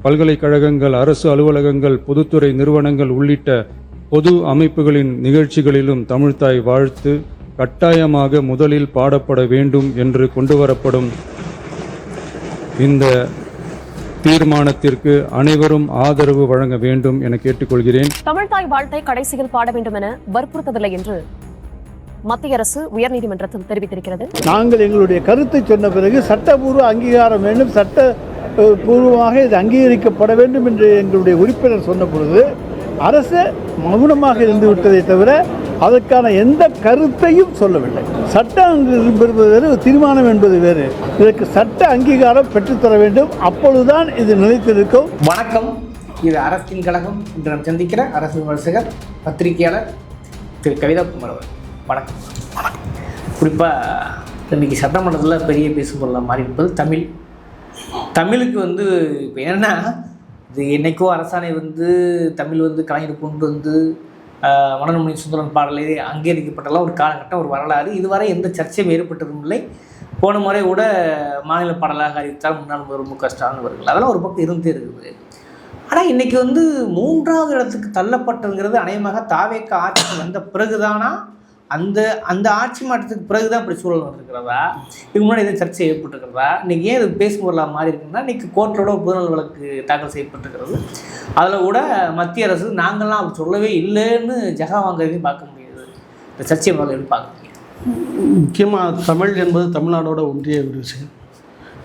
பல்கலைக்கழகங்கள், அரசு அலுவலகங்கள், பொதுத்துறை நிறுவனங்கள் உள்ளிட்ட பொது அமைப்புகளின் நிகழ்ச்சிகளிலும் தமிழ்த்தாய் வாழ்த்து கட்டாயமாக முதலில் பாடப்பட வேண்டும் என்று கொண்டுவரப்படும் இந்த தீர்மானத்திற்கு அனைவரும் ஆதரவு வழங்க வேண்டும் என கேட்டுக்கொள்கிறேன். தமிழ்த்தாய் வாழ்த்தை கடைசியில் பாட வேண்டும் என வற்புறுத்தவில்லை என்று மத்திய அரசு உயர்நீதிமன்றத்தில் தெரிவித்திருக்கிறது. நாங்கள் எங்களுடைய கருத்தை சொன்ன பிறகு சட்டப்பூர்வ அங்கீகாரம் வேண்டும், சட்டப்பூர்வமாக இது அங்கீகரிக்கப்பட வேண்டும் என்று எங்களுடைய உறுப்பினர் சொன்ன பொழுது அரசு மௌனமாக இருந்து விட்டதை தவிர அதற்கான எந்த கருத்தையும் சொல்லவில்லை. சட்டம் என்பது வேறு, தீர்மானம் என்பது வேறு. இதற்கு சட்ட அங்கீகாரம் பெற்றுத்தர வேண்டும், அப்பொழுதுதான் இது நிலைத்திருக்கும். வணக்கம், இது அரசின் கழகம். இன்று நாம் சந்திக்கிற அரசு விமர்சகர், பத்திரிகையாளர் திரு கவிதாகுமார் அவர். வணக்கம். வணக்கம். குறிப்பாக இன்றைக்கி சட்டமன்றத்தில் பெரிய பேசுபொருளாக மாறி இருப்பது தமிழுக்கு இப்போ என்னென்னா, இது என்றைக்கோ அரசாணை தமிழ் கலைஞர் கொண்டு மனோன்மணி சுந்தரன் பாடலை அங்கீகரிக்கப்பட்டெல்லாம் ஒரு காலகட்டம், ஒரு வரலாறு. இதுவரை எந்த சர்ச்சையும் ஏற்பட்டதும் இல்லை. போன முறை கூட மாநில பாடலாக அறிவித்தால் முன்னாள் முதல்வர் மு க ஸ்டாலின் அவர்கள், அதெல்லாம் ஒரு பக்கம் இருந்தே இருக்குது. ஆனால் இன்றைக்கி 3வது இடத்துக்கு தள்ளப்பட்டதுங்கிறது அநேகமாக தாவேக ஆட்சி வந்த பிறகுதானா, அந்த ஆட்சி மாற்றத்துக்கு பிறகுதான் இப்படி சூழல் வந்திருக்கிறதா, இதுக்கு முன்னாடி எதுவும் சர்ச்சை ஏற்பட்டிருக்கிறதா, இன்றைக்கி ஏன் இது பேசும் பொருளாக மாறி இருக்குன்னா, இன்றைக்கி கோர்ட்டோட புதுநல் வழக்கு தாக்கல் செய்யப்பட்டிருக்கிறது. அதில் கூட மத்திய அரசு நாங்கள்லாம் அப்படி சொல்லவே இல்லைன்னு ஜகா வாங்குறதையும் பார்க்க முடியுது. இந்த சர்ச்சை முதல்ல பார்க்க முடியும். முக்கியமாக தமிழ் என்பது தமிழ்நாடோட ஒன்றிய ஒரு விஷயம்.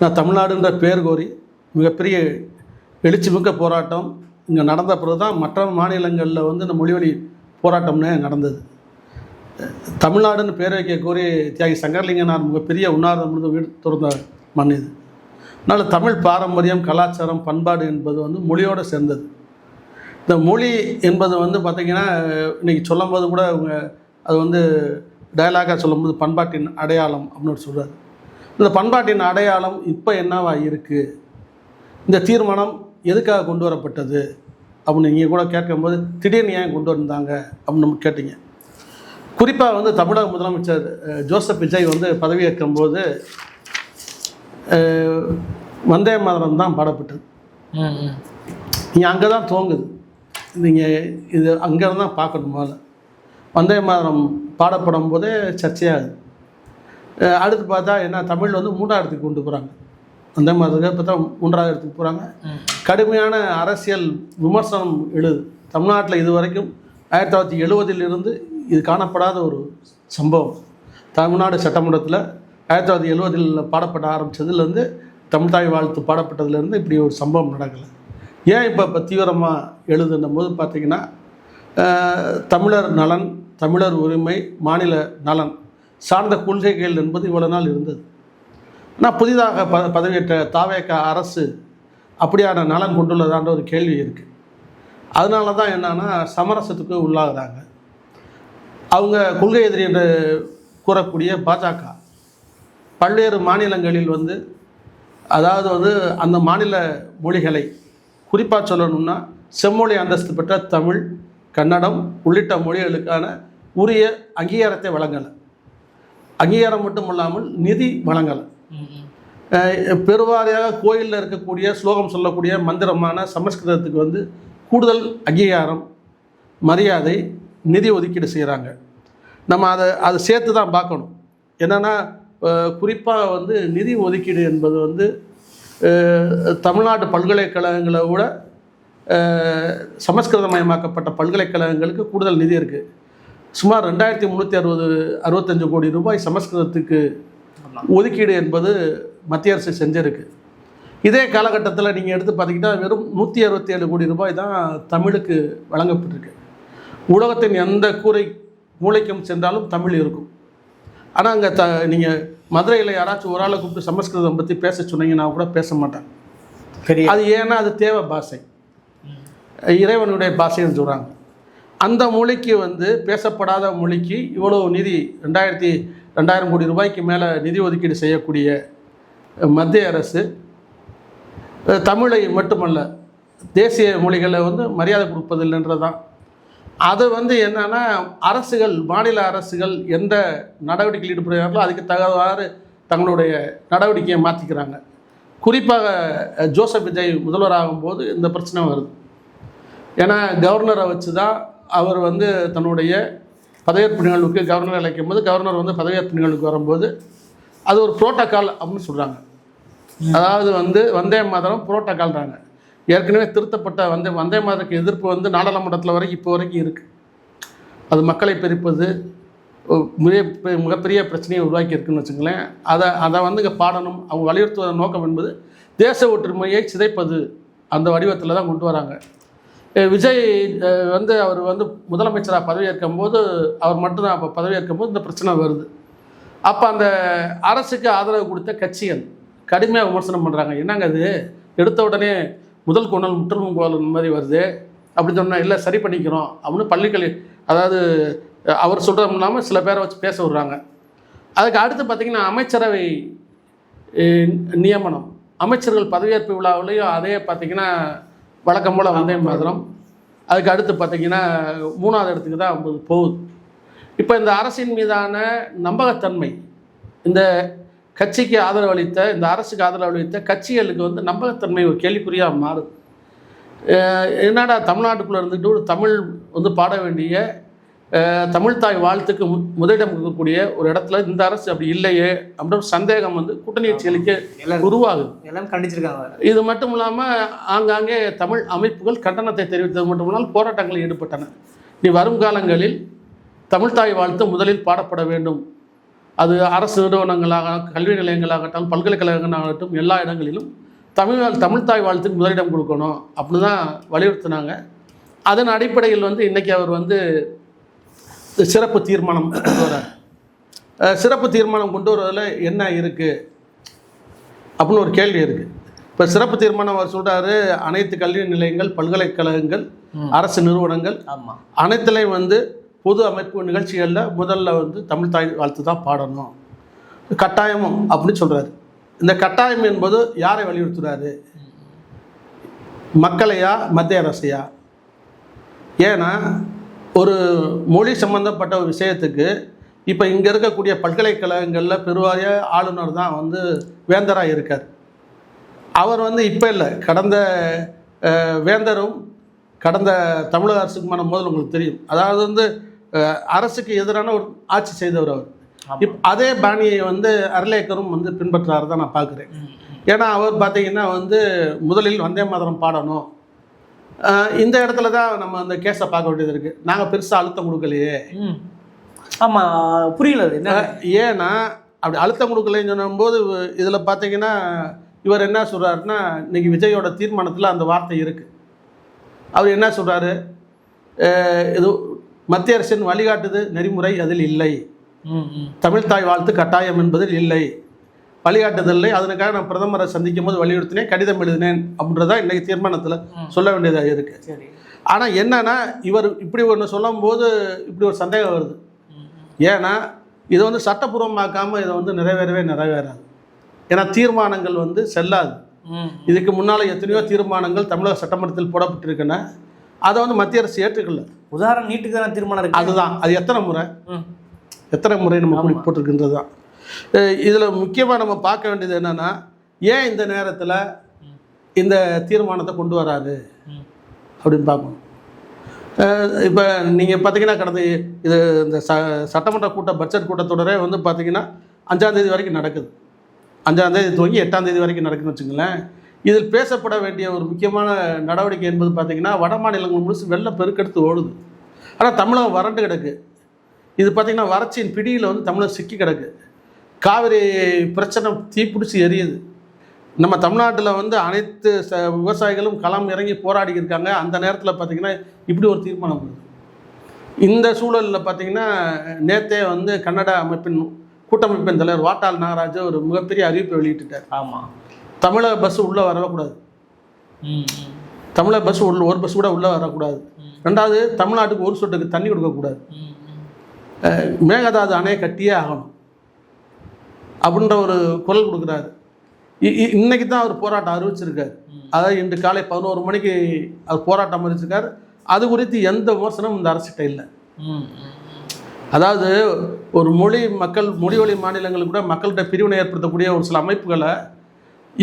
நான் தமிழ்நாடுன்ற பேர் கோரி மிகப்பெரிய எழுச்சிமிக்க போராட்டம் இங்கே நடந்த பிறகு தான் மற்ற மாநிலங்களில் இந்த மொழிவழி போராட்டம்னு நடந்தது. தமிழ்நாடுன்னு பேர் வைக்க கோரி தியாகி சங்கரலிங்கனார் மிகப்பெரிய உண்ணாவிரதம் வீடு திறந்த மண் இது. அதனால் தமிழ் பாரம்பரியம், கலாச்சாரம், பண்பாடு என்பது மொழியோடு சேர்ந்தது. இந்த மொழி என்பது பார்த்திங்கன்னா இன்றைக்கி சொல்லும் போது கூட அவங்க அது டயலாகாக சொல்லும்போது பண்பாட்டின் அடையாளம் அப்படின்னு சொல்கிறார். இந்த பண்பாட்டின் அடையாளம் இப்போ என்னவா இருக்குது, இந்த தீர்மானம் எதுக்காக கொண்டு வரப்பட்டது அப்படின்னு நீங்கள் கூட கேட்கும்போது திடீர்னு ஏன் கொண்டு வந்தாங்க அப்படின்னு நம்ம கேட்டீங்க. குறிப்பாக தமிழக முதலமைச்சர் ஜோசப் விஜய் பதவியேற்கும் போது வந்தே மாதரம் தான் பாடப்பட்டது. நீங்கள் அங்கே தான் துவங்குது. நீங்கள் இது அங்கேருந்து தான் பார்க்கணும். முதல்ல வந்தே மாதரம் பாடப்படும் போதே சர்ச்சையாகுது. அடுத்து பார்த்தா என்ன, தமிழ் 3வது இடத்துக்கு கொண்டு போகிறாங்க. வந்தே மாதத்துக்கு பார்த்தா 3வது இடத்துக்கு போகிறாங்க. கடுமையான அரசியல் விமர்சனம் எழுது. தமிழ்நாட்டில் இது வரைக்கும் 1970 இது காணப்படாத ஒரு சம்பவம். தமிழ்நாடு சட்டமன்றத்தில் 1970 பாடப்பட ஆரம்பித்ததுலேருந்து, தமிழ்த்தாய் வாழ்த்து பாடப்பட்டதுலேருந்து இப்படி ஒரு சம்பவம் நடக்கலை. ஏன் இப்போ தீவிரமாக எழுதுன்னும் போது பார்த்திங்கன்னா, தமிழர் நலன், தமிழர் உரிமை, மாநில நலன் சார்ந்த கொள்கைகள் என்பது இவ்வளோ நாள் இருந்தது. ஆனால் புதிதாக பதவியேற்ற தாவேக அரசு அப்படியான நலன் கொண்டுள்ளதான்ற ஒரு கேள்வி இருக்குது. அதனால தான் என்னன்னா சமரசத்துக்கு உள்ளாகிறாங்க. அவங்க கொள்கை எதிரி என்று கூறக்கூடிய பாஜக பல்வேறு மாநிலங்களில் அதாவது அந்த மாநில மொழிகளை குறிப்பாக சொல்லணும்னா செம்மொழி அந்தஸ்து பெற்ற தமிழ், கன்னடம் உள்ளிட்ட மொழிகளுக்கான உரிய அங்கீகாரத்தை வழங்கலை. அங்கீகாரம் மட்டும் இல்லாமல் நிதி வழங்கலை. பெருவாரியாக கோயிலில் இருக்கக்கூடிய ஸ்லோகம் சொல்லக்கூடிய மந்திரமான சமஸ்கிருதத்துக்கு கூடுதல் அங்கீகாரம், மரியாதை, நிதி ஒதுக்கீடு செய்கிறாங்க. நம்ம அதை சேர்த்து தான் பார்க்கணும். என்னென்னா குறிப்பாக நிதி ஒதுக்கீடு என்பது தமிழ்நாட்டு பல்கலைக்கழகங்களை விட சமஸ்கிருதமயமாக்கப்பட்ட பல்கலைக்கழகங்களுக்கு கூடுதல் நிதி இருக்குது. சுமார் 2365 கோடி ரூபாய் சமஸ்கிருதத்துக்கு ஒதுக்கீடு என்பது மத்திய அரசு செஞ்சிருக்கு. இதே காலகட்டத்தில் நீங்கள் எடுத்து பார்த்தீங்கன்னா வெறும் 167 கோடி ரூபாய் தான் தமிழுக்கு வழங்கப்பட்டிருக்கு. உலகத்தின் எந்த மூளைக்கும் சென்றாலும் தமிழ் இருக்கும். ஆனால் அங்கே நீங்கள் மதுரையில் யாராச்சும் ஒரு ஆளை கூப்பிட்டு சமஸ்கிருதம் பற்றி பேச சொன்னீங்கன்னா கூட பேச மாட்டாங்க. அது ஏன்னா அது தேவ பாஷை, இறைவனுடைய பாஷைன்னு சொல்கிறாங்க. அந்த மொழிக்கு பேசப்படாத மொழிக்கு இவ்வளோ நிதி 2000 கோடி ரூபாய்க்கு மேலே நிதி ஒதுக்கீடு செய்யக்கூடிய மத்திய அரசு தமிழை மட்டுமல்ல தேசிய மொழிகளை மரியாதை கொடுப்பதில்லைன்றது தான். அது என்னென்னா அரசுகள், மாநில அரசுகள் எந்த நடவடிக்கையில் ஈடுபடுகிறார்களோ அதுக்கு தகவலாறு தங்களுடைய நடவடிக்கையை மாற்றிக்கிறாங்க. குறிப்பாக ஜோசப் விஜய் முதல்வராகும்போது இந்த பிரச்சனை வருது. ஏன்னா கவர்னரை வச்சு தான் அவர் வந்து தன்னுடைய பதவியேற்பு நிகழ்வுக்கு கவர்னர் அழைக்கும் போது கவர்னர் வந்து பதவியேற்பு நிகழ்வுக்கு வரும்போது அது ஒரு புரோட்டோக்கால் அப்படின்னு சொல்கிறாங்க. அதாவது வந்து வந்தே மாதரம் புரோட்டோக்கால்றாங்க. ஏற்கனவே திருத்தப்பட்ட வந்தே மாதருக்கு எதிர்ப்பு வந்து நாடாளுமன்றத்தில் வரைக்கும் இப்போ வரைக்கும் இருக்குது. அது மக்களை பிரிப்பது மிகப்பெரிய பிரச்சனையை உருவாக்கி இருக்குன்னு வச்சுங்களேன். அதை வந்து இங்கே பாடணும். அவங்க வலியுறுத்துவதன் நோக்கம் என்பது தேச ஒற்றுமையை சிதைப்பது அந்த வடிவத்தில் தான் கொண்டு வராங்க. விஜய் வந்து அவர் வந்து முதலமைச்சராக பதவியேற்கும் போது அவர் மட்டும்தான் அப்போ பதவியேற்கும் போது இந்த பிரச்சனை வருது. அப்போ அந்த அரசுக்கு ஆதரவு கொடுத்த கட்சிகள் கடுமையாக விமர்சனம் பண்ணுறாங்க. என்னங்க அது எடுத்த உடனே முதல் கொண்டல் முற்றலும் கோலம் மாதிரி வருது அப்படின்னு சொன்னால் இல்லை சரி பண்ணிக்கிறோம் அப்படின்னு பள்ளிக்கல்வி அதாவது அவர் சொல்கிறது இல்லாமல் சில பேரை வச்சு பேச விடுறாங்க. அதுக்கு அடுத்து பார்த்திங்கன்னா அமைச்சரவை நியமனம் அமைச்சர்கள் பதவியேற்பு விழாவிலையும் அதே பார்த்திங்கன்னா வழக்கம் போல் வந்தே மாதரம். அதுக்கு அடுத்து பார்த்திங்கன்னா 3வது இடத்துக்கு தான் போகுது. இப்போ இந்த அரசின் மீதான நம்பகத்தன்மை இந்த கட்சிக்கு ஆதரவு அளித்த இந்த அரசுக்கு ஆதரவு அளித்த கட்சிகளுக்கு வந்து நம்பகத்தன்மை ஒரு கேள்விக்குறியாக மாறுது. என்னடா தமிழ்நாட்டுக்குள்ளே இருந்துட்டு ஒரு தமிழ் வந்து பாட வேண்டிய தமிழ்தாய் வாழ்த்துக்கு முதலிடம் கொடுக்கக்கூடிய ஒரு இடத்துல இந்த அரசு அப்படி இல்லையே அப்படின்ற சந்தேகம் வந்து கூட்டணி கட்சிகளுக்கு உருவாகுது. எல்லாம் கண்டிச்சிருக்காங்க. இது மட்டும் இல்லாமல் ஆங்காங்கே தமிழ் அமைப்புகள் கண்டனத்தை தெரிவித்தது மட்டும் இல்லாமல் போராட்டங்களில் ஈடுபட்டன. நீ வரும் காலங்களில் தமிழ்தாய் வாழ்த்து முதலில் பாடப்பட வேண்டும். அது அரசு நிறுவனங்களாக கல்வி நிலையங்களாகட்டும் பல்கலைக்கழகங்களாகட்டும் எல்லா இடங்களிலும் தமிழ்தாய் வாழ்த்துக்கு முதலிடம் கொடுக்கணும் அப்படின்னு தான் வலியுறுத்தினாங்க. அதன் அடிப்படையில் வந்து இன்றைக்கி அவர் வந்து சிறப்பு தீர்மானம் கொண்டு வரார். சிறப்பு தீர்மானம் கொண்டு வருவதில் என்ன இருக்குது அப்படின்னு ஒரு கேள்வி இருக்குது. இப்போ சிறப்பு தீர்மானம் அவர் சொல்கிறாரு அனைத்து கல்வி நிலையங்கள் பல்கலைக்கழகங்கள் அரசு நிறுவனங்கள் அனைத்துலேயும் வந்து பொது அமைப்பு நிகழ்ச்சிகளில் முதல்ல வந்து தமிழ்தாய் வாழ்த்து தான் பாடணும் கட்டாயமும் அப்படின்னு சொல்கிறாரு. இந்த கட்டாயம் என்பது யாரை வலியுறுத்துகிறாரு? மக்களையா மத்திய அரசையா? ஏன்னா ஒரு மொழி சம்பந்தப்பட்ட ஒரு விஷயத்துக்கு இப்போ இங்கே இருக்கக்கூடிய பல்கலைக்கழகங்களில் பெருவாரிய ஆளுநர் தான் வந்து வேந்தராக இருக்கார். அவர் வந்து இப்போ இல்லை, கடந்த வேந்தரும் கடந்த தமிழக அரசுக்குமான மோதல் உங்களுக்கு தெரியும். அதாவது வந்து அரசுக்கு எதிரான ஒரு ஆட்சி செய்தவர் அவர். அதே பாணியை வந்து அர்லேக்கரும் வந்து பின்பற்றாரு தான் நான் பார்க்குறேன். ஏன்னா அவர் பார்த்தீங்கன்னா வந்து முதலில் வந்தே மாதரம் பாடணும். இந்த இடத்துல தான் நம்ம அந்த கேஸை பார்க்க வேண்டியது இருக்குது. நாங்கள் பெருசாக அழுத்தம் கொடுக்கலையே. ஆமாம், புரியல என்ன. ஏன்னா அப்படி அழுத்தம் கொடுக்கலைன்னு சொல்லும்போது இதில் பார்த்தீங்கன்னா இவர் என்ன சொல்கிறாருன்னா இன்றைக்கி விஜயோட தீர்மானத்தில் அந்த வார்த்தை இருக்குது. அவர் என்ன சொல்கிறாரு? இது மத்திய அரசின் வழிகாட்டுது நெறிமுறை அதில் இல்லை, தமிழ்தாய் வாழ்த்து கட்டாயம் என்பதில் இல்லை, வழிகாட்டுதல்லை. அதனுக்காக நான் பிரதமரை சந்திக்கும் போது வலியுறுத்தினேன், கடிதம் எழுதினேன் அப்படின்றதா இன்றைக்கி தீர்மானத்தில் சொல்ல வேண்டியதாக இருக்குது. ஆனால் என்னன்னா இவர் இப்படி ஒன்று சொல்லும் போது இப்படி ஒரு சந்தேகம் வருது. ஏன்னா இதை வந்து சட்டப்பூர்வமாக்காமல் இதை வந்து நிறைவேறாது. ஏன்னா தீர்மானங்கள் வந்து செல்லாது. இதுக்கு முன்னால் எத்தனையோ தீர்மானங்கள் தமிழக சட்டமன்றத்தில் போடப்பட்டிருக்குன்னா அதை வந்து மத்திய அரசு ஏற்றுக்கல. உதாரணம் நீட்டுக்கு தான் தீர்மானம் இருக்குது. அதுதான் அது எத்தனை முறை நம்ம கூடி போட்டிருக்கின்றது தான். இதில் முக்கியமாக நம்ம பார்க்க வேண்டியது என்னென்னா ஏன் இந்த நேரத்தில் இந்த தீர்மானத்தை கொண்டு வராரு அப்படின்னு பார்க்கணும். இப்போ நீங்கள் பார்த்தீங்கன்னா கடந்த இது இந்த சட்டமன்ற பட்ஜெட் கூட்டத்தொடரே வந்து பார்த்திங்கன்னா 5ஆம் தேதி வரைக்கும் நடக்குது. 5ஆம் தேதி துவங்கி 8ஆம் தேதி வரைக்கும் நடக்குதுன்னு வச்சுங்களேன். இதில் பேசப்பட வேண்டிய ஒரு முக்கியமான நடவடிக்கை என்பது பார்த்திங்கன்னா வட மாநிலங்கள் முழுசு வெள்ளம் பெருக்கெடுத்து ஓடுது. ஆனால் தமிழகம் வறண்டு கிடக்கு. இது பார்த்திங்கன்னா வறட்சியின் பிடியில் வந்து தமிழகம் சிக்கி கிடக்கு. காவிரி பிரச்சனை தீப்பிடிச்சி எரியுது. நம்ம தமிழ்நாட்டில் வந்து அனைத்து விவசாயிகளும் களம் இறங்கி போராடி இருக்காங்க. அந்த நேரத்தில் பார்த்திங்கன்னா இப்படி ஒரு தீர்மானம் வருது. இந்த சூழலில் பார்த்திங்கன்னா நேற்றே வந்து கன்னட அமைப்பின் கூட்டமைப்பின் தலைவர் வாட்டாள் நாகராஜ் ஒரு மிகப்பெரிய அறிவிப்பை வெளியிட்டுட்டார். ஆமாம், தமிழக பஸ்ஸு உள்ளே வரக்கூடாது, தமிழக பஸ் ஒரு பஸ் கூட உள்ளே வரக்கூடாது. ரெண்டாவது தமிழ்நாட்டுக்கு ஒரு சொட்டுக்கு தண்ணி கொடுக்கக்கூடாது, மேகதாது அணையை கட்டியே ஆகணும் அப்படின்ற ஒரு குரல் கொடுக்குறாரு. இன்னைக்கு தான் அவர் போராட்டம் அறிவிச்சிருக்காரு. அதாவது இன்று காலை 11 மணிக்கு அவர் போராட்டம் அறிவிச்சிருக்காரு. அது குறித்து எந்த விமர்சனமும் இந்த அரசிட்ட இல்லை. அதாவது ஒரு மொழி வழி மாநிலங்களுக்கு கூட மக்கள்கிட்ட பிரிவினை ஏற்படுத்தக்கூடிய ஒரு சில அமைப்புகளை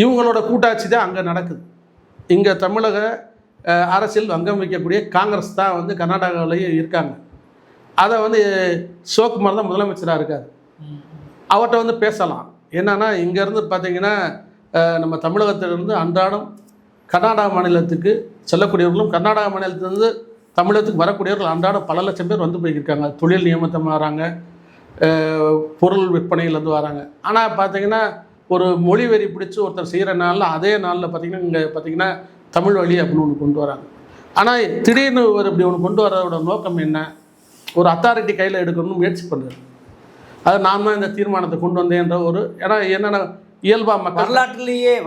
இவங்களோட கூட்டாட்சி தான் அங்கே நடக்குது. இங்கே தமிழக அரசியல் அங்கம் வைக்கக்கூடிய காங்கிரஸ் தான் வந்து கர்நாடகாவிலேயும் இருக்காங்க. அதை வந்து சிவகுமார் தான் முதலமைச்சராக இருக்கார். அவர்கிட்ட வந்து பேசலாம். என்னன்னா இங்கேருந்து பார்த்தீங்கன்னா நம்ம தமிழகத்திலிருந்து அன்றாடம் கர்நாடகா மாநிலத்துக்கு செல்லக்கூடியவர்களும் கர்நாடகா மாநிலத்திலிருந்து தமிழகத்துக்கு வரக்கூடியவர்கள் அன்றாடம் பல லட்சம் பேர் வந்து போயிருக்காங்க. தொழில் நியமனமாக வராங்க, பொருள் விற்பனையிலேருந்து வராங்க. ஆனால் பார்த்தீங்கன்னா ஒரு மொழி வெறி பிடிச்சி ஒருத்தர் செய்கிற நாளில் அதே நாளில் பார்த்தீங்கன்னா இங்கே பார்த்தீங்கன்னா தமிழ் வழி அப்படின்னு ஒன்று கொண்டு வராங்க. ஆனால் திடீர்னு ஒரு இப்படி ஒன்று கொண்டு வரதோட நோக்கம் என்ன? ஒரு அத்தாரிட்டி கையில் எடுக்கணும்னு முயற்சி பண்ணுறது. அது நான் தான் இந்த தீர்மானத்தை கொண்டு வந்தேன்ற ஒரு ஏன்னா என்னென்ன இயல்பா மக்கள்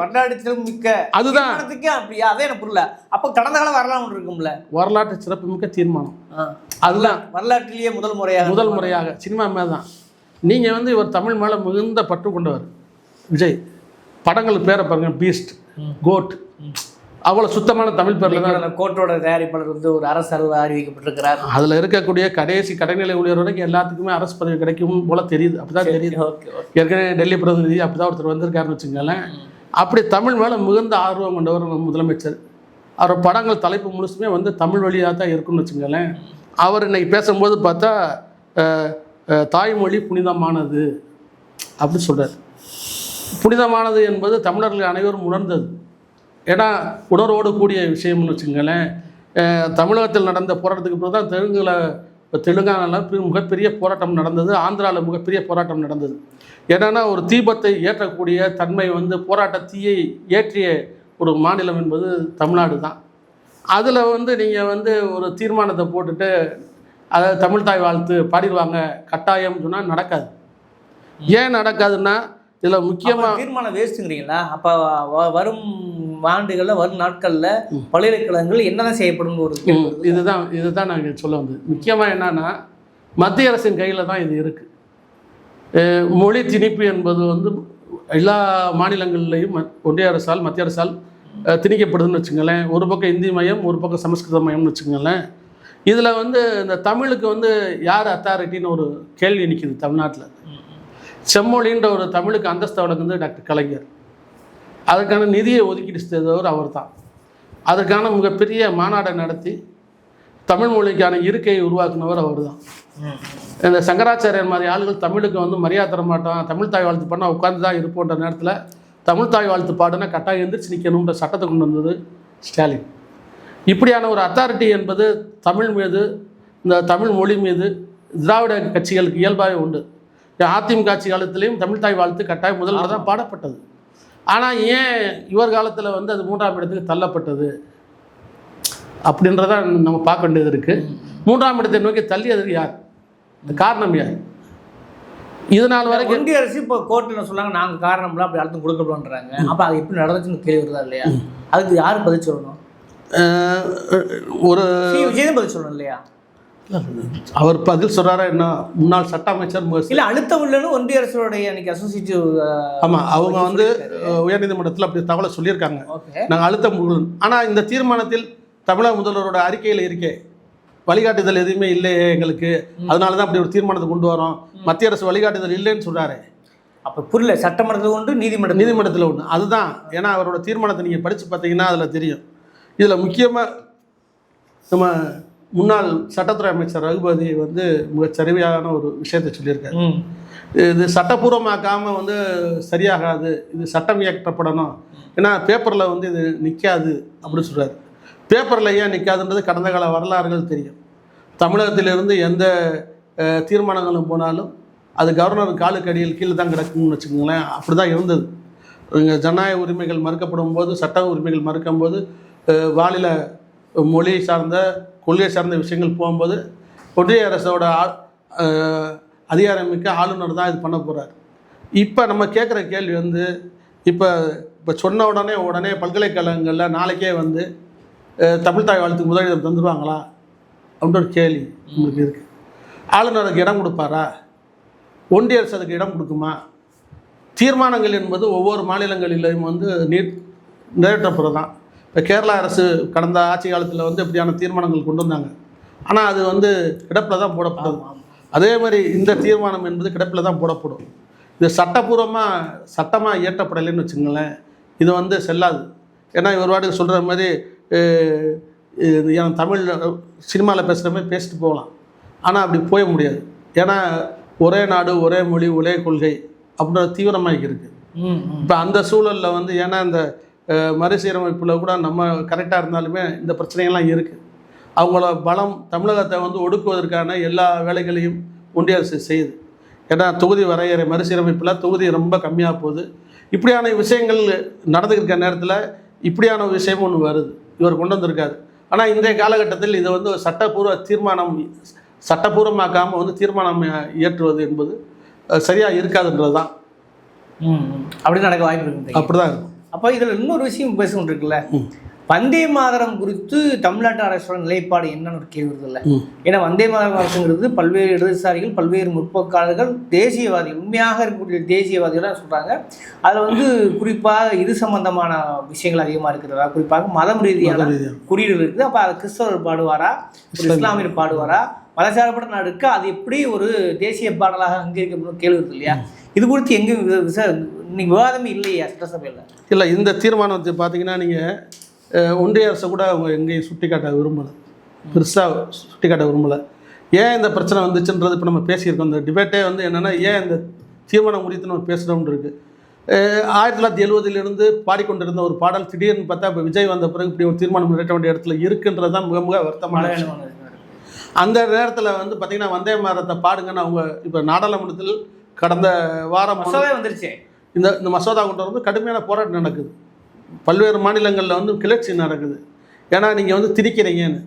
வரலாற்று மிக்க அதுதான் அப்படியா? அதே எனக்கு புரியல. அப்போ கடந்த கால வரலாறு இருக்கும்ல, வரலாற்று சிறப்பு மிக்க தீர்மானம். அதுதான் வரலாற்றிலேயே முதல் முறையாக சினிமா மேலே தான். நீங்கள் வந்து இவர் தமிழ் மேலே மிகுந்த பற்று கொண்டவர் விஜய். படங்களுக்கு பேரை பாருங்க, பீஸ்ட், கோட், அவ்வளோ சுத்தமான தமிழ் பேரில் தான். கோட்டோட தயாரிப்பாளர் வந்து ஒரு அரசு அலுவலர் அறிவிக்கப்பட்டிருக்கிறார். அதில் இருக்கக்கூடிய கடைசி கடைநிலை ஊழியர் வரைக்கும் எல்லாத்துக்குமே அரசு பதவி கிடைக்கும் போல தெரியுது. அப்படிதான் தெரியுது. ஏற்கனவே டெல்லி பிரதிநிதி அப்படிதான் ஒருத்தர் வந்திருக்காருன்னு வச்சுங்களேன். அப்படி தமிழ் மேலே மிகுந்த ஆர்வம் கொண்டவர் முதலமைச்சர். அவர் படங்கள் தலைப்பு முழுசுமே வந்து தமிழ் வழியாக தான் இருக்குன்னு வச்சுங்களேன். அவர் இன்னைக்கு பேசும்போது பார்த்தா தாய்மொழி புனிதமானது அப்படி சொல்கிறார். புனிதமானது என்பது தமிழர்கள் அனைவரும் உணர்ந்தது. ஏன்னா உணர்வோடு கூடிய விஷயம்னு வச்சுங்களேன். தமிழகத்தில் நடந்த போராட்டத்துக்கு பிறகு தான் தெலுங்கானாவில் மிகப்பெரிய போராட்டம் நடந்தது, ஆந்திராவில் மிகப்பெரிய போராட்டம் நடந்தது. என்னென்னா ஒரு தீபத்தை ஏற்றக்கூடிய தன்மை வந்து போராட்ட தீயை ஏற்றிய ஒரு மாநிலம் என்பது தமிழ்நாடு தான். அதில் வந்து நீங்கள் வந்து ஒரு தீர்மானத்தை போட்டுட்டு அதாவது தமிழ் தாய் வாழ்த்து பாடிடுவாங்க கட்டாயம் சொன்னால் நடக்காது. ஏன் நடக்காதுன்னா இதில் முக்கியமாக தீர்மானம் வேஸ்ட்டுங்கிறீங்களா? அப்போ வரும் ஆண்டுகளில் வரும் நாட்களில் பல்கலைக்கழகங்கள் என்னதான் செய்யப்படும் ஒரு இதுதான் நாங்கள் சொல்ல வந்தது. முக்கியமாக என்னன்னா மத்திய அரசின் கையில் தான் இது இருக்குது. மொழி திணிப்பு என்பது வந்து எல்லா மாநிலங்கள்லேயும் ஒன்றிய அரசால் மத்திய அரசால் திணிக்கப்படுதுன்னு வச்சுங்களேன். ஒரு பக்கம் இந்தி மயம், ஒரு பக்கம் சமஸ்கிருத மயம்னு வச்சுங்களேன். இதில் வந்து இந்த தமிழுக்கு வந்து யார் அத்தாரிட்டின்னு ஒரு கேள்வி நிற்கிது தமிழ்நாட்டில். செம்மொழின்ற ஒரு தமிழுக்கு அந்தஸ்து வழங்குது டாக்டர் கலைஞர். அதற்கான நிதியை ஒதுக்கீடு செய்தவர் அவர் தான். அதற்கான மிகப்பெரிய மாநாடை நடத்தி தமிழ் மொழிக்கான இருக்கையை உருவாக்குனவர் அவர் தான். இந்த சங்கராச்சாரியர் மாதிரி ஆளுகள் தமிழுக்கு வந்து மரியாதை தர மாட்டோம், தமிழ் தாய் வாழ்த்து பண்ணால் உட்காந்து தான் இருப்போன்ற நேரத்தில் தமிழ் தாய் வாழ்த்து பாடுனா கட்டாயம் எந்திரிச்சு நிற்கணுன்ற சட்டத்தை கொண்டு வந்தது ஸ்டாலின். இப்படியான ஒரு அத்தாரிட்டி என்பது தமிழ் மீது, இந்த தமிழ் மொழி மீது திராவிட கட்சிகளுக்கு இயல்பாகவே உண்டு. அதிமுக ஆட்சி காலத்திலையும் தமிழ் தாய் வாழ்த்து கட்டாயம் முதல்ல தான் பாடப்பட்டது. ஆனால் ஏன் இவர் காலத்தில் வந்து அது 3ஆம் இடத்துக்கு தள்ளப்பட்டது அப்படின்றத நம்ம பார்க்க வேண்டியது இருக்குது. 3ஆம் இடத்தை நோக்கி தள்ளியது யார்? காரணம் யார்? இதனால் வரைக்கும் ஒன்றிய அரசு இப்போ கோர்ட்டில் சொன்னாங்க நாங்கள் காரணம்லாம் அப்படி அழுத்தம் கொடுக்கப்படுன்றாங்க. அப்போ அது எப்படி நடந்துச்சுன்னு கேள்வி வருதா இல்லையா? அதுக்கு யார் பதில் சொல்லணும்? ஒரு விஜய் பதில் சொல்லணும் இல்லையா? அவர் பதில் சொல்கிறாரா என்ன? முன்னாள் சட்ட அமைச்சர் இல்லை அழுத்தம் இல்லைன்னு ஒன்றிய அரசுடைய அன்றைக்கி அசோசியேட்டிவ் ஆமாம் அவங்க வந்து உயர்நீதிமன்றத்தில் அப்படி தகவலை சொல்லியிருக்காங்க. நாங்கள் அழுத்தம் கொடுக்கணும். ஆனால் இந்த தீர்மானத்தில் தமிழக முதல்வரோட அறிக்கையில் இருக்கே வழிகாட்டுதல் எதுவுமே இல்லையே எங்களுக்கு, அதனால தான் அப்படி ஒரு தீர்மானத்தை கொண்டு வரோம். மத்திய அரசு வழிகாட்டுதல் இல்லைன்னு சொல்கிறாரு. அப்போ புரியல, சட்டமன்றத்தில் ஒன்று நீதிமன்றத்தில் ஒன்று. அதுதான். ஏன்னா அவரோட தீர்மானத்தை நீங்கள் படித்து பார்த்தீங்கன்னா அதில் தெரியும். இதில் முக்கியமாக நம்ம முன்னாள் சட்டத்துறை அமைச்சர் ரகுபதி வந்து மிகச்சரிவையான ஒரு விஷயத்தை சொல்லியிருக்காரு. இது சட்டப்பூர்வமாக்காமல் வந்து சரியாகாது, இது சட்டம் இயக்கப்படணும். ஏன்னா பேப்பரில் வந்து இது நிற்காது அப்படின்னு சொல்கிறார். பேப்பரில் ஏன் நிற்காதுன்றது கடந்த கால வரலாறுகள் தெரியும். தமிழகத்திலிருந்து எந்த தீர்மானங்களும் போனாலும் அது கவர்னர் காலுக்கு அடியில் கீழே தான் கிடக்கும்னு வச்சுக்கோங்களேன். அப்படி தான் இருந்தது. இங்கே ஜனநாயக உரிமைகள் மறுக்கப்படும் போது, சட்ட உரிமைகள் மறுக்கும் போது, வாலில மொழி சார்ந்த கொள்கை சார்ந்த விஷயங்கள் போகும்போது ஒன்றிய அரசோட அதிகாரமிக்க ஆளுநர் தான் இது பண்ண போகிறார். இப்போ நம்ம கேட்குற கேள்வி வந்து இப்போ சொன்ன உடனே பல்கலைக்கழகங்களில் நாளைக்கே வந்து தமிழ் தாய் வாழ்த்துக்கு முதலிடம் தந்துடுவாங்களா அப்படின்ற ஒரு கேள்வி உங்களுக்கு இருக்குது. ஆளுநருக்கு இடம் கொடுப்பாரா? ஒன்றிய அரசு அதுக்கு இடம் கொடுக்குமா? தீர்மானங்கள் என்பது ஒவ்வொரு மாநிலங்களிலும் வந்து நிறைவேற்றப்படுறதான். இப்போ கேரளா அரசு கடந்த ஆட்சி காலத்தில் வந்து இப்படியான தீர்மானங்கள் கொண்டு வந்தாங்க. ஆனால் அது வந்து கிடப்பில் தான் போடப்படும். அதே மாதிரி இந்த தீர்மானம் என்பது கிடப்பில் தான் போடப்படும். இது சட்டமாக இயற்றப்படலைன்னு வச்சுங்களேன். இது வந்து செல்லாது. ஏன்னா இவர் வாட்டுக்கு சொல்கிற மாதிரி என் தமிழ் சினிமாவில் பேசுகிற மாதிரி பேசிட்டு போகலாம். ஆனால் அப்படி போய முடியாது. ஏன்னா ஒரே நாடு ஒரே மொழி ஒரே கொள்கை அப்படின்ற தீவிரமாக இருக்குது. இப்போ அந்த சூழலில் வந்து ஏன்னா இந்த மறுசீரமைப்பில் கூட நம்ம கரெக்டாக இருந்தாலுமே இந்த பிரச்சனைகள்லாம் இருக்குது. அவங்கள பலம் தமிழகத்தை வந்து ஒடுக்குவதற்கான எல்லா வேலைகளையும் ஒன்றிய அரசு செய்யுது. ஏன்னா தொகுதி வரையறை மறுசீரமைப்பில் தொகுதி ரொம்ப கம்மியாக போகுது. இப்படியான விஷயங்கள் நடந்துக்கிற நேரத்தில் இப்படியான விஷயம் ஒன்று வருது, இவர் கொண்டு வந்திருக்காரு. ஆனால் இன்றைய காலகட்டத்தில் இதை வந்து சட்டப்பூர்வமாக்காமல் வந்து தீர்மானம் இயற்றுவது என்பது சரியாக இருக்காதுன்றது தான். அப்படி நடக்க வாய்ப்பு இருக்கு. அப்படி தான் இருக்கும். அப்போ இதில் இன்னொரு விஷயம் பேசணும் இருக்குல்ல, வந்தே மாதரம் குறித்து தமிழ்நாட்டு அரசோட நிலைப்பாடு என்னன்னு ஒரு கேள்வி இருக்குல்ல. ஏன்னா வந்தே மாதரம் அரசுங்கிறது பல்வேறு இடதுசாரிகள் பல்வேறு முற்போக்காளர்கள் தேசியவாதிகள் உண்மையாக இருக்கக்கூடிய தேசியவாதிகளாக சொல்கிறாங்க. அதில் வந்து குறிப்பாக இது சம்பந்தமான விஷயங்கள் அதிகமாக இருக்கிறதா, குறிப்பாக மதம் ரீதியான குறியீடுகள் இருக்குது. அப்போ அதை கிறிஸ்தவர் பாடுவாரா, இஸ்லாமியர் பாடுவாரா, மதசார்பற்ற நாடுக்கு அது எப்படி ஒரு தேசிய பாடலாக அங்கீகரிக்கப்படும் கேள்வி இருக்கு இல்லையா? இது குறித்து எங்கேயும் இன்னைக்கு விவாதமே இல்லையா சட்டசபையில்? இல்லை, இந்த தீர்மானத்தை பார்த்தீங்கன்னா நீங்கள் ஒன்றிய அரசை கூட அவங்க எங்கேயும் சுட்டி காட்ட விரும்பலை, பெருசாக சுட்டி காட்ட விரும்பலை. ஏன் இந்த பிரச்சனை வந்துச்சுன்றது இப்போ நம்ம பேசியிருக்கோம். இந்த டிபேட்டே வந்து என்னென்னா ஏன் இந்த தீர்மானம் குறித்து நம்ம பேசுகிறோம்னு இருக்குது. 1970 பாடிக்கொண்டிருந்த ஒரு பாடல் திடீர்னு பார்த்தா இப்போ விஜய் வந்த பிறகு இப்படி ஒரு தீர்மானம் நிறைவேற்ற வேண்டிய இடத்துல இருக்குன்றது தான் மிக மிக வருத்தமான. அந்த நேரத்தில் வந்து பார்த்திங்கன்னா வந்தே மாதரத்தை பாடுங்கன்னு அவங்க இப்போ நாடாளுமன்றத்தில் கடந்த வாரம் வந்துருச்சு. இந்த மசோதா கொண்டு வந்து கடுமையான போராட்டம் நடக்குது. பல்வேறு மாநிலங்களில் வந்து கிளர்ச்சி நடக்குது. ஏன்னா நீங்கள் வந்து திணிக்கிறீங்கன்னு.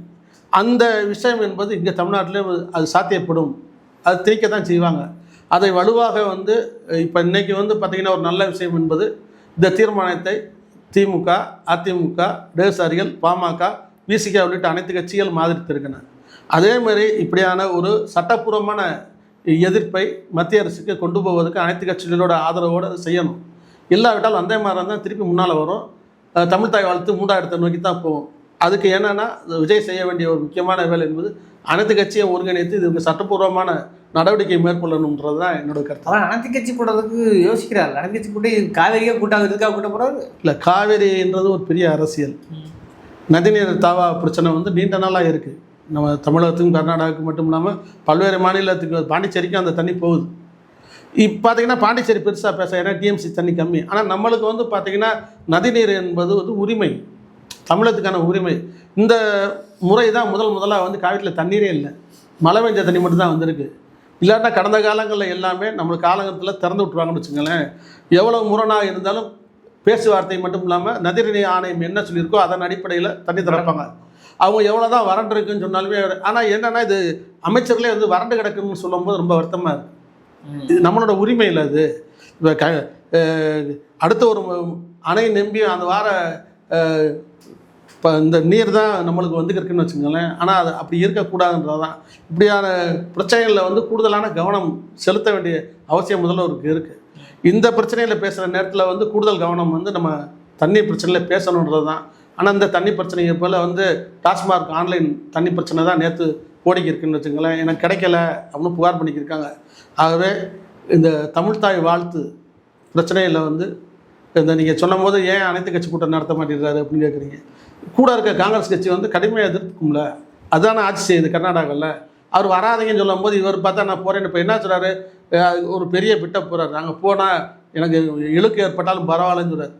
அந்த விஷயம் என்பது இங்கே தமிழ்நாட்டிலே அது சாத்தியப்படும், அது திணிக்க தான் செய்வாங்க. அதை வலுவாக வந்து இப்போ இன்றைக்கி வந்து பார்த்திங்கன்னா ஒரு நல்ல விஷயம் என்பது இந்த தீர்மானத்தை திமுக, அதிமுக, இடதுசாரிகள், பாமக, விசிக உள்ளிட்ட அனைத்து கட்சிகள் ஆதரித்திருக்கின்றன. அதேமாதிரி இப்படியான ஒரு சட்டப்பூர்வமான எதிர்ப்பை மத்திய அரசுக்கு கொண்டு போவதற்கு அனைத்து கட்சிகளோட ஆதரவோடு செய்யணும். இல்லாவிட்டால் வந்தே மாதரம் தான் திருப்பி முன்னால் வரும். தமிழ்தாய் வாழ்த்து 3ஆம் இடத்தை நோக்கி தான் போகும். அதுக்கு என்னென்னா விஜய் செய்ய வேண்டிய ஒரு முக்கியமான வேலை என்பது அனைத்து கட்சியை ஒருங்கிணைத்து இதுக்கு சட்டப்பூர்வமான நடவடிக்கை மேற்கொள்ளணுன்றது தான் என்னோட கருத்து. ஆனால் அனைத்து கட்சி கூட்டத்துக்கு யோசிக்கிறார். அனைத்து கட்சி கூட்டி காவேரியாக கூட்டாங்க, இதுக்காக கூட்ட போகிறாரு இல்லை. காவேரின்றது ஒரு பெரிய அரசியல். நதிநீர் தாவா பிரச்சனை வந்து நீண்ட நாளாக இருக்குது. நம்ம தமிழகத்துக்கும் கர்நாடகாவுக்கும் மட்டும் இல்லாமல் பல்வேறு மாநிலத்துக்கு, பாண்டிச்சேரிக்கும் அந்த தண்ணி போகுது. இப்போ பார்த்திங்கன்னா பாண்டிச்சேரி பெருசாக பேச, ஏன்னா டிஎம்சி தண்ணி கம்மி. ஆனால் நம்மளுக்கு வந்து பார்த்திங்கன்னா நதிநீர் என்பது வந்து உரிமை, தமிழகத்துக்கான உரிமை. இந்த முறை தான் முதலாக வந்து காவிரியில் தண்ணீரே இல்லை, மழை பெஞ்ச தண்ணி மட்டும்தான் வந்திருக்கு. இல்லாட்டா கடந்த காலங்களில் எல்லாமே நம்மளுக்கு காலகட்டத்தில் திறந்து விட்ருவாங்கன்னு வச்சுங்களேன். எவ்வளோ முரணாக இருந்தாலும் பேச்சுவார்த்தை மட்டும் இல்லாமல் நதிநீர் ஆணையம் என்ன சொல்லியிருக்கோ அதன் அடிப்படையில் தண்ணி திறப்பாங்க. அவங்க எவ்வளோ தான் வறண்டு இருக்குன்னு சொன்னாலுமே. ஆனால் என்னென்னா இது அமைச்சர்களே வந்து வறண்டு கிடக்குன்னு சொல்லும்போது ரொம்ப வருத்தமாக இருக்குது. இது நம்மளோட உரிமையில் அது. இப்போ அடுத்த ஒரு அணை நம்பி அந்த வார இப்போ இந்த நீர் தான் நம்மளுக்கு வந்துக்கிருக்குன்னு வச்சுக்கோங்களேன். ஆனால் அது அப்படி இருக்கக்கூடாதுன்றது தான். இப்படியான பிரச்சனைகளில் வந்து கூடுதலான கவனம் செலுத்த வேண்டிய அவசியம் முதல்வருக்கு இருக்குது. இந்த பிரச்சனையில் பேசுகிற நேரத்தில் வந்து கூடுதல் கவனம் வந்து நம்ம தண்ணி பிரச்சனையில் பேசணுன்றது தான். ஆனால் இந்த தண்ணி பிரச்சனையை போல் வந்து டாஸ்மார்க் ஆன்லைன் தண்ணி பிரச்சனை தான் நேற்று ஓடிக்கி இருக்குன்னு வச்சுங்களேன். எனக்கு கிடைக்கல அப்படின்னு புகார் பண்ணிக்கிருக்காங்க. ஆகவே இந்த தமிழ்தாய் வாழ்த்து பிரச்சனையில் வந்து இந்த நீங்கள் சொன்னும் போது ஏன் அனைத்து கட்சி கூட்டம் நடத்த மாட்டேங்கிறாரு அப்படின்னு கேட்குறீங்க. கூட இருக்க காங்கிரஸ் கட்சி வந்து கடுமையாக எதிர்க்கும்ல, அதுதானே ஆட்சி செய்யுது கர்நாடகாவில். அவர் வராதிங்கன்னு சொல்லும் போது இவர் பார்த்தா நான் போகிறேன்னு இப்போ என்ன சொல்கிறாரு, ஒரு பெரிய பிட்ட போகிறாரு, அங்கே போனால் எனக்கு இழுக்கு ஏற்பட்டாலும் பரவாயில்லன்னு சொல்கிறார்.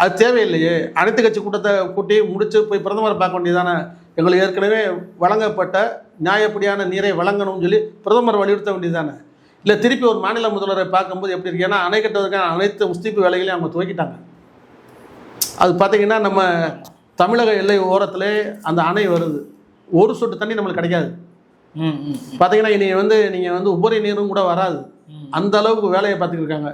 அது தேவையில்லையே. அனைத்து கட்சி கூட்டத்தை கூட்டி முடித்து போய் பிரதமரை பார்க்க வேண்டியதானே. எங்களுக்கு ஏற்கனவே வழங்கப்பட்ட நியாயப்படியான நீரை வழங்கணும்னு சொல்லி பிரதமர் வலியுறுத்த வேண்டியதானே. இல்லை திருப்பி ஒரு மாநில முதல்வரை பார்க்கும்போது எப்படி இருக்கு, ஏன்னா அணை கட்டுவதற்கான அனைத்து முஸ்தீப்பு வேலைகளையும் அவங்க துவக்கிட்டாங்க. அது பார்த்திங்கன்னா நம்ம தமிழக எல்லை ஓரத்திலே அந்த அணை வருது, ஒரு சொட்டு தண்ணி நம்மளுக்கு கிடைக்காது. பார்த்திங்கன்னா இனி வந்து நீங்கள் வந்து உபரி நீரும் கூட வராது, அந்த அளவுக்கு வேலையை பார்த்துக்கிட்டு இருக்காங்க.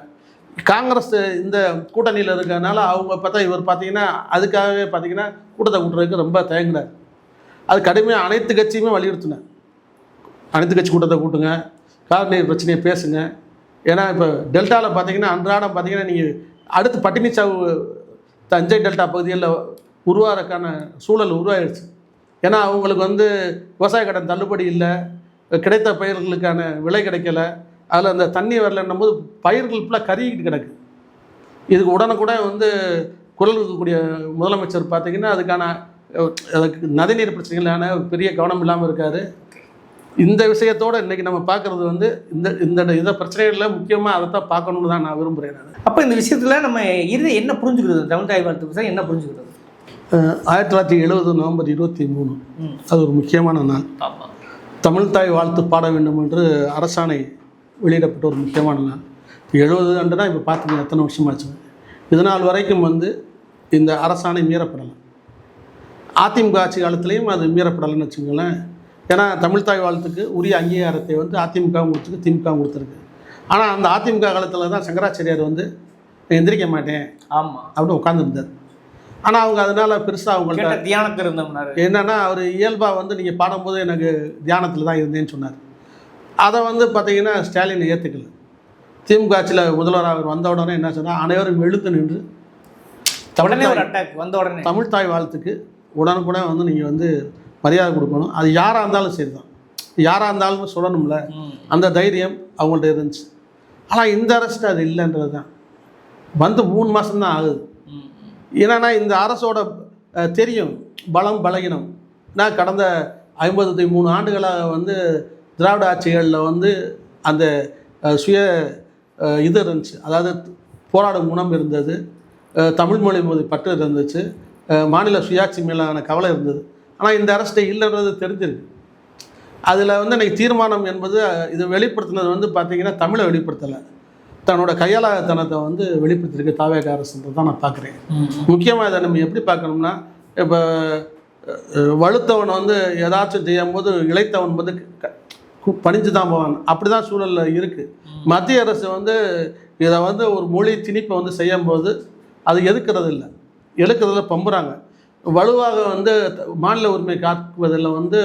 காங்கிரஸ் இந்த கூட்டணியில் இருக்கிறதுனால அவங்க பார்த்தா இவர் பார்த்திங்கன்னா அதுக்காகவே பார்த்திங்கன்னா கூட்டத்தை கூட்டுறதுக்கு ரொம்ப தயங்கினார். அது கடுமையாக அனைத்து கட்சியுமே வலியுறுத்தினேன். அனைத்து கட்சி கூட்டத்தை கூட்டுங்க, காவிரி நீர் பிரச்சனையை பேசுங்க. ஏன்னா இப்போ டெல்டாவில் பார்த்திங்கன்னா அன்றாடம் பார்த்திங்கன்னா நீங்கள் அடுத்து பட்டினிச்சாவு தஞ்சை டெல்டா பகுதிகளில் உருவாகிறதுக்கான சூழல் உருவாகிடுச்சு. ஏன்னா அவங்களுக்கு வந்து விவசாய கடன் தள்ளுபடி இல்லை, கிடைத்த பயிர்களுக்கான விலை கிடைக்கல, அதில் அந்த தண்ணி வரலன்னும் போது பயிர்கள் ஃபுல்லாக கருகிட்டு கிடக்கு. இதுக்கு உடனுக்குடன் வந்து குரல் இருக்கக்கூடிய முதலமைச்சர் பார்த்தீங்கன்னா அதுக்கு நதிநீர் பிரச்சனைகளான பெரிய கவனம் இல்லாமல் இருக்கார். இந்த விஷயத்தோடு இன்றைக்கி நம்ம பார்க்குறது வந்து இந்த பிரச்சனைகளில் முக்கியமாக அதை தான் பார்க்கணுன்னு தான் நான் விரும்புகிறேன். நான் அப்போ இந்த விஷயத்தில் நம்ம இறுதி என்ன புரிஞ்சுக்கிறது, தமிழ் தாய் வாழ்த்து விஷயம் என்ன புரிஞ்சுக்கிறது? 1970 நவம்பர் 23 அது ஒரு முக்கியமான நாள். ஆமாம், தமிழ் தாய் வாழ்த்து பாட வேண்டும் என்று அரசாணை வெளியிடப்பட்ட ஒரு முக்கியமான நாள். 70 ஆண்டுனா இப்போ பார்த்துங்க எத்தனை வருஷமாச்சு. இதனால் வரைக்கும் வந்து இந்த அரசாணை மீறப்படலை. அதிமுக ஆட்சி காலத்துலேயும் அது மீறப்படலைன்னு வச்சுக்கோங்களேன். ஏன்னா தமிழ் தாய் வாழ்த்துக்கு உரிய அங்கீகாரத்தை வந்து அதிமுகவும் கொடுத்துருக்கு, திமுகவும் கொடுத்துருக்கு. ஆனால் அந்த அதிமுக காலத்தில் தான் சங்கராச்சாரியார் வந்து எந்திரிக்க மாட்டேன் ஆமாம் அப்படின்னு உட்காந்துருந்தார். ஆனால் அவங்க அதனால் பெருசாக அவங்கள்ட்ட தியானத்தில் இருந்தோம்னாரு. என்னென்னா அவர் இயல்பாக வந்து நீங்கள் பாடும்போது எனக்கு தியானத்தில் தான் இருந்தேன்னு சொன்னார். அதை வந்து பார்த்தீங்கன்னா ஸ்டாலின் ஏற்றுக்கல. திமுக ஆட்சியில் முதல்வர் அவர் வந்த உடனே என்ன சொன்னால் அனைவரும் எழுத்து நின்று தமிழ் தாய் வாழ்த்துக்கு உடனுக்குடன் வந்து நீங்கள் வந்து மரியாதை கொடுக்கணும். அது யாராக இருந்தாலும் சரி தான், யாராக இருந்தாலும் சொல்லணும்ல, அந்த தைரியம் அவங்கள்ட்ட இருந்துச்சு. ஆனால் இந்த அரசு அது இல்லைன்றது தான். வந்து 3 மாதம்தான் ஆகுது. ஏன்னா இந்த அரசோட தெரியும் பலம் பலகீனம். நான் கடந்த 53 ஆண்டுகளாக வந்து திராவிட ஆட்சிகளில் வந்து அந்த சுய இது இருந்துச்சு, அதாவது போராடும் குணம் இருந்தது, தமிழ் மொழி மோதி பற்று இருந்துச்சு, மாநில சுயாட்சி மேலான கவலை இருந்தது. ஆனால் இந்த அரசு இல்லைன்றது தெரிஞ்சிருக்கு. அதில் வந்து எனக்கு தீர்மானம் என்பது இது வெளிப்படுத்தினது வந்து பார்த்திங்கன்னா தமிழை வெளிப்படுத்தலை, தன்னோட கையாளத்தனத்தை வந்து வெளிப்படுத்திருக்கு தாவேக அரசுன்றது தான் நான் பார்க்குறேன். முக்கியமாக இதை நம்ம எப்படி பார்க்கணும்னா, இப்போ வலுத்தவன் வந்து ஏதாச்சும் செய்யும் போது இளைத்தவன் வந்து பணிஞ்சு தான் போவான். அப்படி தான் சூழலில் இருக்குது. மத்திய அரசு வந்து இதை வந்து ஒரு மொழி திணிப்பை வந்து செய்யும்போது அது எதுக்கிறது இல்லை, எழுக்கிறதுல பம்புறாங்க. வலுவாக வந்து மாநில உரிமை காக்குவதில் வந்து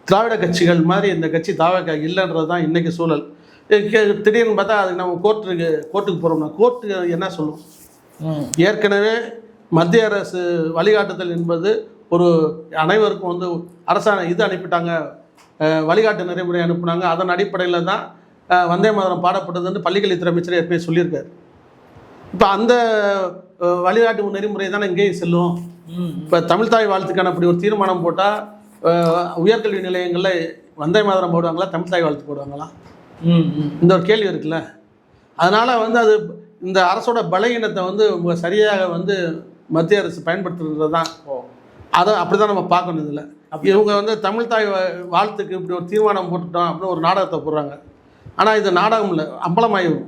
திராவிட கட்சிகள் மாதிரி இந்த கட்சி தாவேக இல்லைன்றது தான் இன்றைக்கி சூழல். திடீர்னு பார்த்தா அதுக்கு நம்ம கோர்ட்டுக்கு போகிறோம்னா கோர்ட்டு என்ன சொல்லும்? ஏற்கனவே மத்திய அரசு வழிகாட்டுதல் என்பது ஒரு அனைவருக்கும் வந்து அரசாணை இது அனுப்பிட்டாங்க, வழிகாட்டு நெறிமுறை அனுப்புனாங்க. அதன் அடிப்படையில் தான் வந்தே மாதரம் பாடப்பட்டதுன்னு பள்ளிக்கல்வித்துறை அமைச்சர் எப்பயும் சொல்லியிருக்காரு. இப்போ அந்த வழிகாட்டு நெறிமுறை தானே இங்கேயும் செல்லும். இப்போ தமிழ் தாய் வாழ்த்துக்கான அப்படி ஒரு தீர்மானம் போட்டால் உயர்கல்வி நிலையங்களில் வந்தே மாதரம் போடுவாங்களா, தமிழ் தாய் வாழ்த்து போடுவாங்களா? இந்த ஒரு கேள்வி இருக்குல்ல. அதனால் வந்து அது இந்த அரசோட பலகீனத்தை வந்து சரியாக வந்து மத்திய அரசு பயன்படுத்துறது தான். அதை அப்படி தான் நம்ம பார்க்கணும். இதில் இவங்க வந்து தமிழ் தாய் வாழ்த்துக்கு இப்படி ஒரு தீர்மானம் போட்டுட்டோம் அப்படின்னு ஒரு நாடகத்தை போடுறாங்க. ஆனால் இது நாடகம் இல்லை, அம்பலமாயிடும்,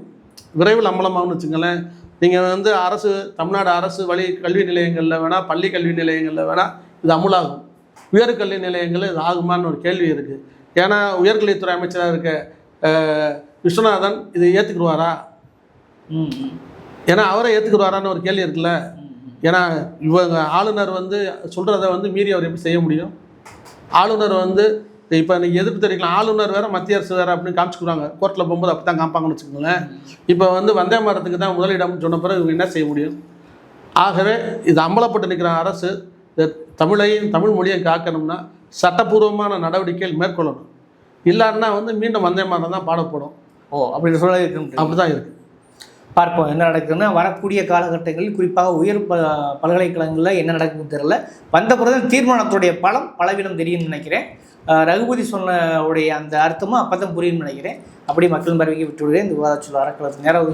விரைவில் அம்பலமாகும்னு வச்சுங்களேன். நீங்கள் வந்து அரசு தமிழ்நாடு அரசு கல்வி நிலையங்களில் வேணால், பள்ளி கல்வி நிலையங்களில் வேணால் இது அமுலாகும். உயர்கல்வி நிலையங்களில் இது ஆகுமான்னு ஒரு கேள்வி இருக்குது. ஏன்னா உயர்கல்வித்துறை அமைச்சராக இருக்க விஸ்வநாதன் இதை ஏற்றுக்குருவாரா? ஏன்னா அவரை ஏற்றுக்குருவாரான்னு ஒரு கேள்வி இருக்குல்ல. ஏன்னா இவங்க ஆளுநர் வந்து சொல்கிறத வந்து மீறி அவர் எப்படி செய்ய முடியும்? ஆளுநர் வந்து இப்போ நீங்கள் எதிர்ப்பு தெரிவிக்கலாம், ஆளுநர் வேறு மத்திய அரசு வேறு அப்படின்னு காமிச்சுக்குறாங்க. கோர்ட்டில் போகும்போது அப்படி தான் காமிப்பாங்கன்னு வச்சுக்கோங்களேன். இப்போ வந்து வந்தே மாதத்துக்கு தான் முதலிடம் சொன்ன பிறகு இவங்க என்ன செய்ய முடியும்? ஆகவே இது அம்பலப்பட்டு நிற்கிற அரசு இந்த தமிழையும் தமிழ் மொழியும் காக்கணும்னா சட்டப்பூர்வமான நடவடிக்கைகள் மேற்கொள்ளணும். இல்லைன்னா வந்து மீண்டும் வந்தே மாதம் தான் பாடப்படும். அப்படி சொல்ல இருக்கு. அப்படி தான் இருக்குது. பார்ப்போம் என்ன நடக்குதுன்னா. வரக்கூடிய காலகட்டங்களில் குறிப்பாக உயர் பல்கலைக்கழகங்களில் என்ன நடக்குதுன்னு தெரியல. வந்த பிறகு தீர்மானத்துடைய பலவீனம் தெரியும்னு நினைக்கிறேன். ரகுபதி சொன்ன உடைய அந்த அர்த்தமும் அப்போ தான் புரியும்னு நினைக்கிறேன். அப்படி மக்கள் பார்வைக்கு விட்டு விடுறேன். இந்த விவாதச்சொல் அறக்கலத்து நேரம்